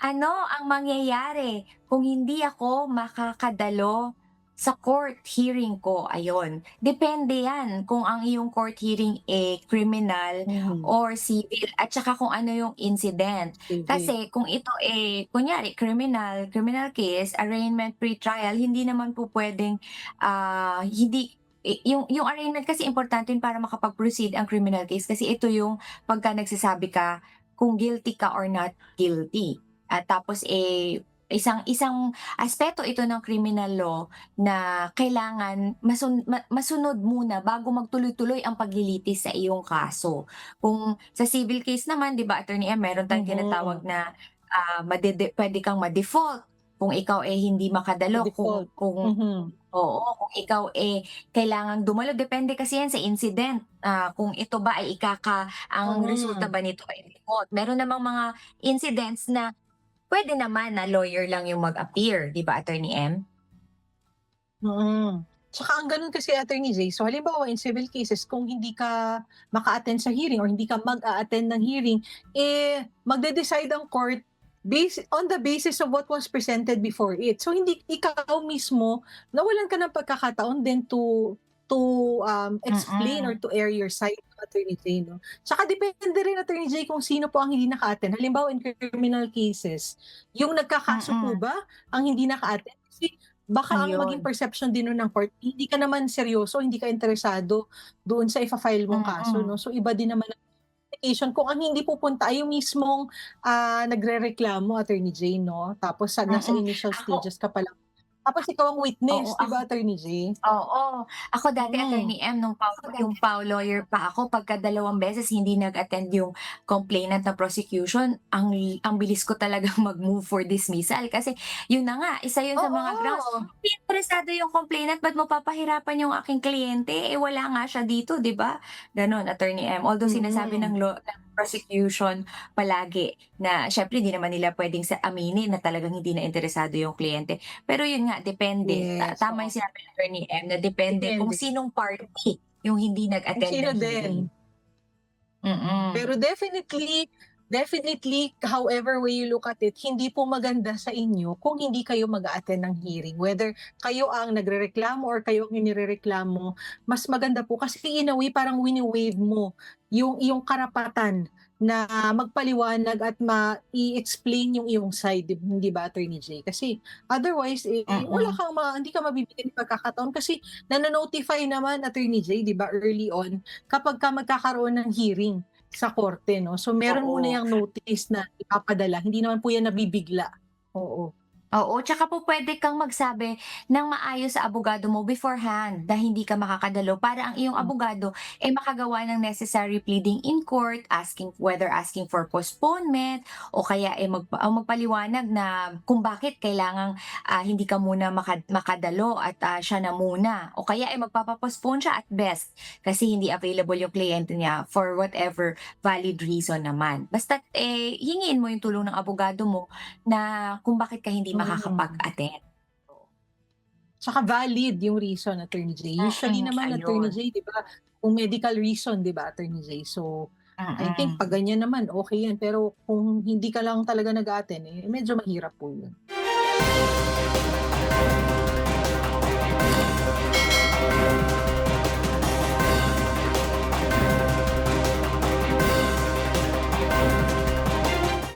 Ano ang mangyayari kung hindi ako makakadalo sa court hearing ko? Ayun, depende 'yan kung ang iyong court hearing, criminal Mhm, or civil at saka kung ano yung incident. civil. Kasi kung ito, kunyari criminal case, arraignment pre-trial, hindi naman po puwedeng, hindi yung arraignment kasi importante yun para makapag-proceed ang criminal case kasi ito yung pagka nagsasabi ka kung guilty ka or not guilty. At tapos, isang isang aspeto ito ng criminal law na kailangan masunod muna bago magtuloy-tuloy ang paglilitis sa iyong kaso. Kung sa civil case naman 'di ba, Attorney M, meron tayong tinatawag Mhm, na, puwede kang ma-default kung ikaw, hindi makadalo default. Mhm, oo, kung ikaw, kailangang dumalo depende kasi yan sa incident, kung ito ba ay ang resulta mm, ba nito ay default. Meron namang mga incidents na puwede naman na lawyer lang yung mag-appear, 'di ba, Attorney M? mm. Tsaka ang gano'n kasi Attorney Jay, so halimbawa in civil cases kung hindi ka maka-attend sa hearing or hindi ka mag-a-attend ng hearing, magde-decide ang court on the basis of what was presented before it. So hindi ikaw mismo nawalan ka ng pagkakataon din to explain or Mm, to air your side, Attorney Jay, 'no? Tsaka depende rin Attorney Jay kung sino po ang hindi naka-attend. Halimbawa in criminal cases, yung nagkakaso po mm, ba ang hindi naka-attend? Kasi baka ang maging ayun, perception din nun ng court, hindi ka naman seryoso, hindi ka interesado doon sa ifa-file mong kaso, 'no? mm. So iba din naman ang implication kung ang hindi pupunta ay yung mismong, nagrereklamo, Attorney Jane, 'no? Tapos sa nasa Mm, initial ako stages ka pa lang. Tapos ikaw ang oo, witness, 'di ako ba, Attorney Jane? Oo. Ako dati, Mm. Attorney M, yung Pau lawyer pa ako, pagka dalawang beses hindi nag-attend yung complainant na prosecution, ang bilis ko talagang mag-move for dismissal. Kasi yun na nga, isa yun sa mga grounds, Oo, hindi interesado yung complainant, ba't mo papahirapan yung aking kliyente, wala nga siya dito, 'di ba? Gano'n, Attorney M. Although sinasabi mm. ng prosecution palagi na siyempre hindi naman nila puwedeng aminin na talagang hindi na interesado yung kliyente. Pero yun nga, depende. Yes, Tama oo. yung sinabi ni Attorney M na depende kung Depende sinong party yung hindi kung nag-attend sino ng hearing. din. Mm. Pero definitely, however way you look at it, hindi po maganda sa inyo kung hindi kayo mag-a-attend ng hearing. Whether kayo ang nagrereklamo or kayo ang inirereklamo, mas maganda po kasi in a way parang wini-waive mo yung iyong karapatan na magpaliwanag at i-explain yung iyong side, hindi ba, Attorney Jay? Kasi otherwise, wala Mm. kang hindi ka mabibigyan ng pagkakataon kasi nano-notify naman, Attorney Jay, 'di ba, early on kapagka magkakaroon ng hearing sa korte, 'no. So meron muna Oo. yang notice na ipapadala, hindi naman po yan nabibigla. Oo. Oo, tsaka po puwede kang magsabi ng maayos sa abogado mo beforehand na hindi ka makakadalo para ang iyong Hmm, abogado, makagawa ng necessary pleading in court, asking for postponement o kaya, magpaliwanag na kung bakit kailangang, hindi ka muna makadalo at, siya na muna o kaya, magpapa-postpone siya at best kasi hindi available yung kliyente niya for whatever valid reason naman. Basta't, hingiin mo yung tulong ng abogado mo na kung bakit ka hindi mm. makakapag-attend. Tsaka valid yung reason, Attorney J. Usually naman, Attorney Ayun. J, 'di ba, kung medical reason, 'di ba, Attorney J. So, I think Mm. 'pag ganyan naman okey yan, pero kung hindi ka lang talaga nag-a-attend, medyo mahirap po yun.